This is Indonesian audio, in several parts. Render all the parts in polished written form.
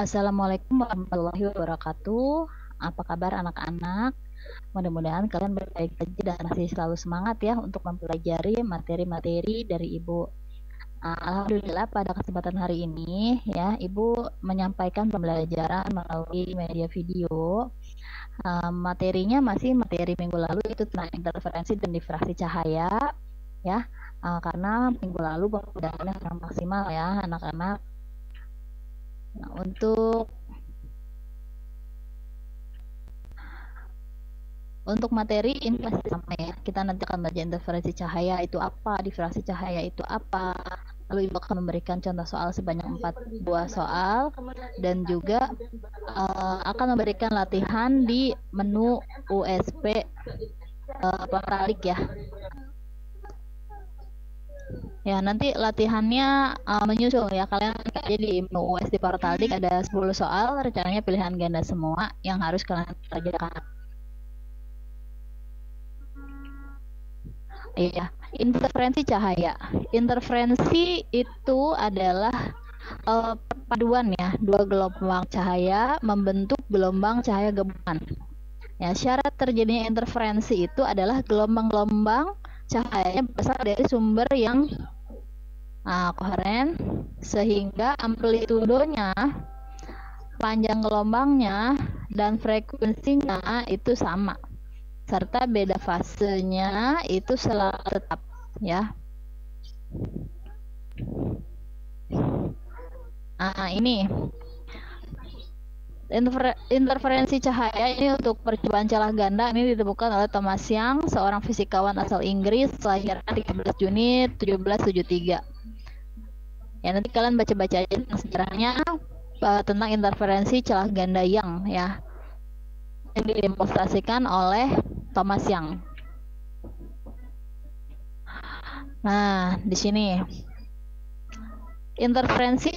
Assalamualaikum warahmatullahi wabarakatuh. Apa kabar anak-anak? Mudah-mudahan kalian baik-baik saja dan masih selalu semangat ya untuk mempelajari materi-materi dari Ibu. Alhamdulillah pada kesempatan hari ini ya Ibu menyampaikan pembelajaran melalui media video. Materinya masih materi minggu lalu itu tentang interferensi dan difraksi cahaya ya. Karena minggu lalu penggunaannya kurang maksimal ya anak-anak. Nah, untuk materi ini pasti sama ya. Kita nanti akan belajar interferensi cahaya itu apa, difraksi cahaya itu apa. Lalu Ibu akan memberikan contoh soal sebanyak 4 buah soal dan juga akan memberikan latihan di menu USB Portalik ya. Ya, nanti latihannya menyusul ya. Kalian aja di menu USB Portalik ada 10 soal, rencananya pilihan ganda semua yang harus kalian kerjakan. Iya, interferensi cahaya. Interferensi itu adalah perpaduan ya, dua gelombang cahaya membentuk gelombang cahaya gabungan. Ya, syarat terjadinya interferensi itu adalah gelombang-gelombang cahaya berasal dari sumber yang koheren sehingga amplitudonya, panjang gelombangnya, dan frekuensinya itu sama. Serta beda fasenya itu selalu tetap ya. Ini interferensi cahaya ini untuk percobaan celah ganda ini ditemukan oleh Thomas Young, seorang fisikawan asal Inggris, kelahiran 13 Juni 1773. Ya, nanti kalian baca-baca aja tentang sejarahnya tentang interferensi celah ganda Young ya, yang didemonstrasikan oleh Thomas Young. Nah, di sini interferensi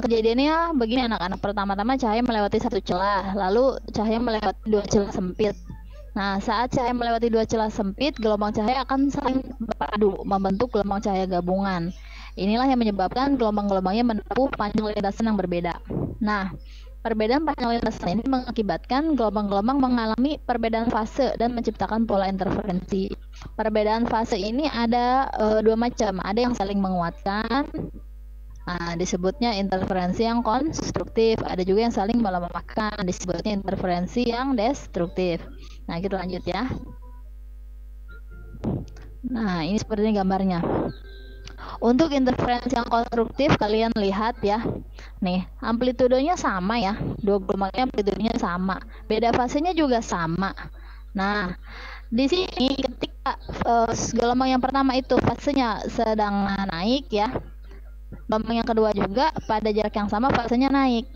kejadiannya begini anak-anak. Pertama-tama cahaya melewati satu celah, lalu cahaya melewati dua celah sempit. Nah, saat cahaya melewati dua celah sempit, gelombang cahaya akan saling berpadu membentuk gelombang cahaya gabungan. Inilah yang menyebabkan gelombang-gelombangnya menempuh panjang lintasan yang berbeda. Nah, perbedaan panjang lintasan ini mengakibatkan gelombang-gelombang mengalami perbedaan fase dan menciptakan pola interferensi. Perbedaan fase ini ada dua macam, ada yang saling menguatkan, disebutnya interferensi yang konstruktif, ada juga yang saling melemahkan, disebutnya interferensi yang destruktif. Nah, kita lanjut ya. Nah, ini seperti gambarnya. Untuk interferensi yang konstruktif, kalian lihat ya. Nih, amplitudenya sama ya. Dua gelombangnya amplitudenya sama. Beda fasenya juga sama. Nah, di sini ketika gelombang yang pertama itu fasenya sedang naik ya. Gelombang yang kedua juga pada jarak yang sama fasenya naik.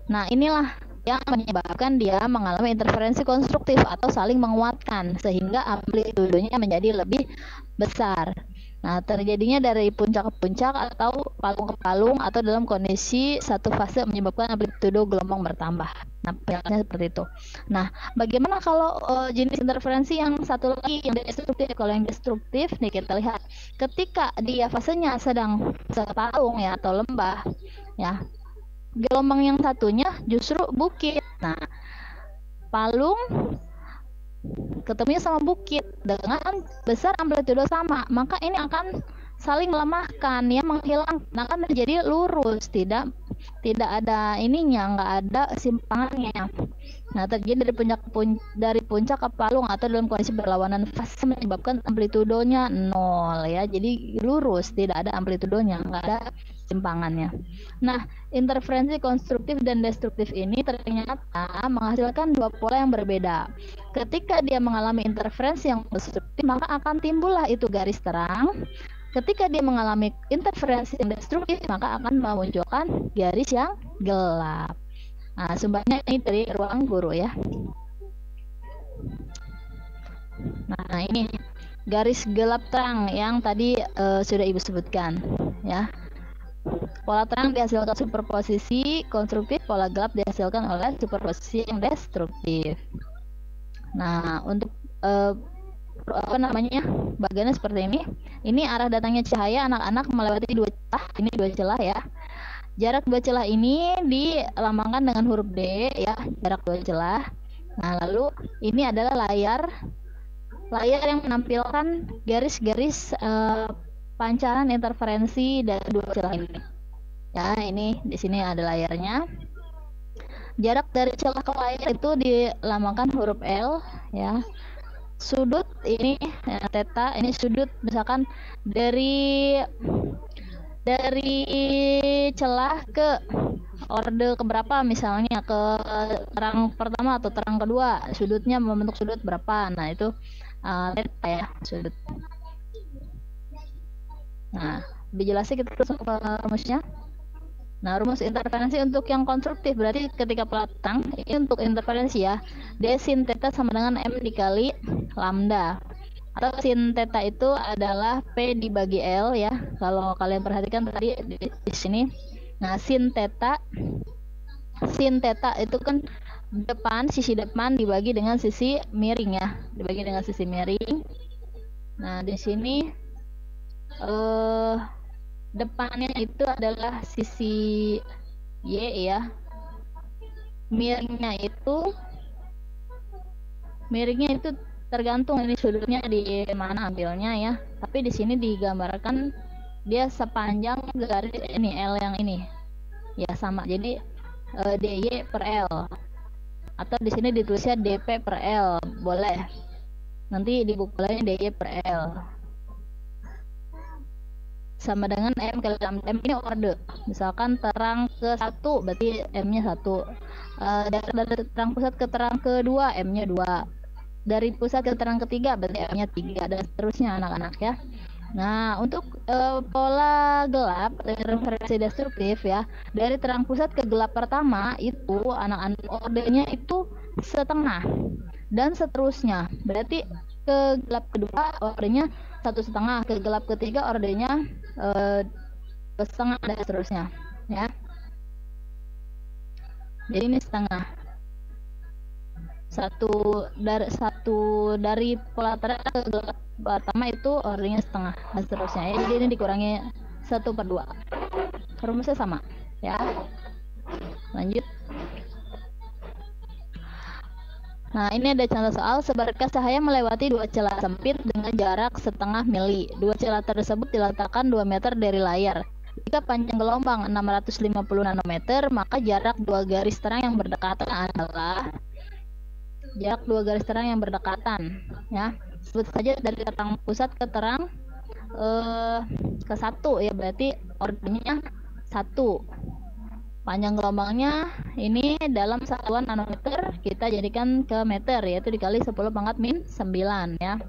Nah, inilah yang menyebabkan dia mengalami interferensi konstruktif atau saling menguatkan sehingga amplitudenya menjadi lebih besar. Nah, terjadinya dari puncak ke puncak atau palung ke palung atau dalam kondisi satu fase menyebabkan amplitudo gelombang bertambah. Nah, penjelasannya seperti itu. Nah, bagaimana kalau jenis interferensi yang satu lagi yang destruktif? Kalau yang destruktif nih kita lihat ketika dia fasenya sedang palung ya atau lembah ya. Gelombang yang satunya justru bukit. Nah, palung ketemunya sama bukit dengan besar amplitudo sama, maka ini akan saling melemahkan ya, menghilangkan, akan terjadi lurus, tidak ada ininya, nggak ada simpangannya. Nah, terjadi dari puncak ke palung atau dalam kondisi berlawanan fase menyebabkan amplitudonya 0 ya, jadi lurus, tidak ada amplitudonya, nggak ada simpangannya. Nah, interferensi konstruktif dan destruktif ini ternyata menghasilkan dua pola yang berbeda. Ketika dia mengalami interferensi yang konstruktif, maka akan timbullah itu garis terang. Ketika dia mengalami interferensi yang destruktif, maka akan memunculkan garis yang gelap. Nah, sumbernya ini dari ruang guru ya. Nah, ini garis gelap terang yang tadi sudah Ibu sebutkan ya. Pola terang dihasilkan superposisi konstruktif, pola gelap dihasilkan oleh superposisi yang destruktif. Nah, untuk bagiannya seperti ini. Ini arah datangnya cahaya anak-anak melewati dua celah, ini dua celah ya. Jarak dua celah ini dilambangkan dengan huruf D ya, jarak dua celah. Nah, lalu ini adalah layar yang menampilkan garis-garis pancaran interferensi dari dua celah ini. Ya, ini di sini ada layarnya. Jarak dari celah ke layar itu dilambangkan huruf L ya. Sudut ini theta, ini sudut misalkan dari celah ke orde keberapa, misalnya ke terang pertama atau terang kedua, sudutnya membentuk sudut berapa. Nah, itu theta ya, sudut. Nah, lebih jelasnya kita langsung ke rumusnya. Nah, rumus interferensi untuk yang konstruktif berarti ketika pelatang, ini untuk interferensi ya, D sin theta sama dengan M dikali lambda. Atau sin theta itu adalah P dibagi L ya. Kalau kalian perhatikan tadi di sini. Nah, sin theta itu kan sisi depan dibagi dengan sisi miring ya. Dibagi dengan sisi miring. Nah, di sini depannya itu adalah sisi Y ya. Miringnya itu tergantung ini sudutnya di mana ambilnya ya. Tapi di sini digambarkan dia sepanjang garis ini L yang ini. Ya sama. Jadi DY per L. Atau di sini ditulisnya DP per L. Boleh. Nanti di buku lain DY per L. Sama dengan M kali lambda. M ini orde. Misalkan terang ke 1 berarti M-nya 1. Dari terang pusat ke terang kedua M-nya 2. Dari pusat ke terang ketiga berarti M-nya 3 dan seterusnya anak-anak ya. Nah, untuk pola gelap interferensi destruktif ya, dari terang pusat ke gelap pertama itu anak-anak ordenya itu setengah dan seterusnya. Berarti ke gelap kedua ordenya 1,5, ke gelap ketiga ordenya setengah dan seterusnya ya. Jadi ini setengah. Satu dari pola terang ke gelap pertama itu ordenya setengah dan seterusnya ya. Jadi ini dikurangi 1/2. Rumusnya sama ya. Lanjut. Nah, ini ada contoh soal. Seberkas cahaya melewati dua celah sempit dengan jarak setengah mili. Dua celah tersebut diletakkan 2 meter dari layar. Jika panjang gelombang 650 nanometer, maka jarak dua garis terang yang berdekatan adalah jarak dua garis terang yang berdekatan ya. Sebut saja dari terang pusat ke terang ke 1 ya, berarti ordenya 1. Panjang gelombangnya ini dalam satuan nanometer kita jadikan ke meter, yaitu dikali 10⁻⁹ ya.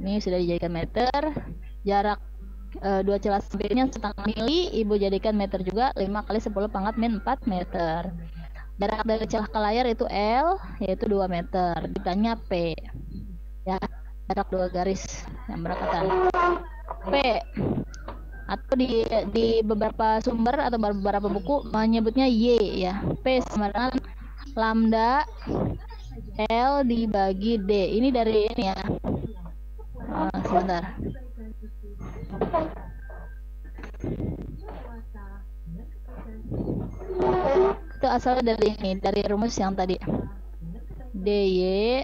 Ini sudah dijadikan meter. Jarak dua celah sempitnya setengah mili, ibu jadikan meter juga, 5 kali 10⁻⁴ meter. Jarak dari celah ke layar itu L, yaitu 2 meter. Ditanya P ya, jarak dua garis yang berdekatan. P atau di beberapa sumber atau beberapa buku menyebutnya Y ya. P sama dengan lambda L dibagi D. Ini dari ini ya. Sebentar. Itu asalnya dari ini, dari rumus yang tadi. DY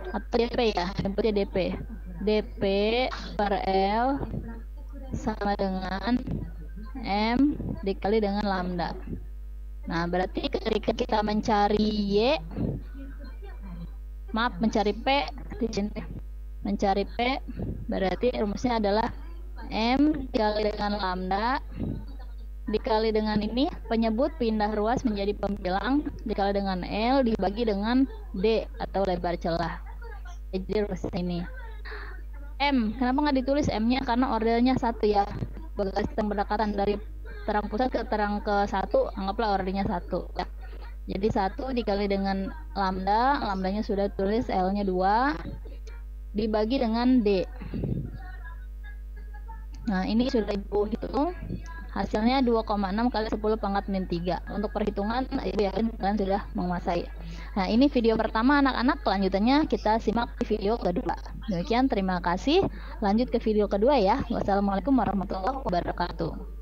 atau DP ya, inputnya DP. DP per L sama dengan M dikali dengan lambda. Nah, berarti ketika kita mencari mencari P di sini. Mencari P berarti rumusnya adalah M dikali dengan lambda dikali dengan ini penyebut pindah ruas menjadi pembilang dikali dengan L dibagi dengan D atau lebar celah. Jadi rumus ini. M, kenapa nggak ditulis M-nya? Karena ordernya 1 ya. Garis yang berdekatan dari terang pusat ke terang ke 1, anggaplah ordernya 1 ya. Jadi 1 dikali dengan lambda, lambdanya sudah tulis, L-nya 2 dibagi dengan D. Nah, ini sudah ibu hitung. Hasilnya 2,6 kali 10⁻⁻3. Untuk perhitungan ibu yakin kalian sudah menguasai. Nah, ini video pertama anak-anak. Kelanjutannya kita simak di video kedua. Demikian, terima kasih. Lanjut ke video kedua ya. Wassalamualaikum warahmatullahi wabarakatuh.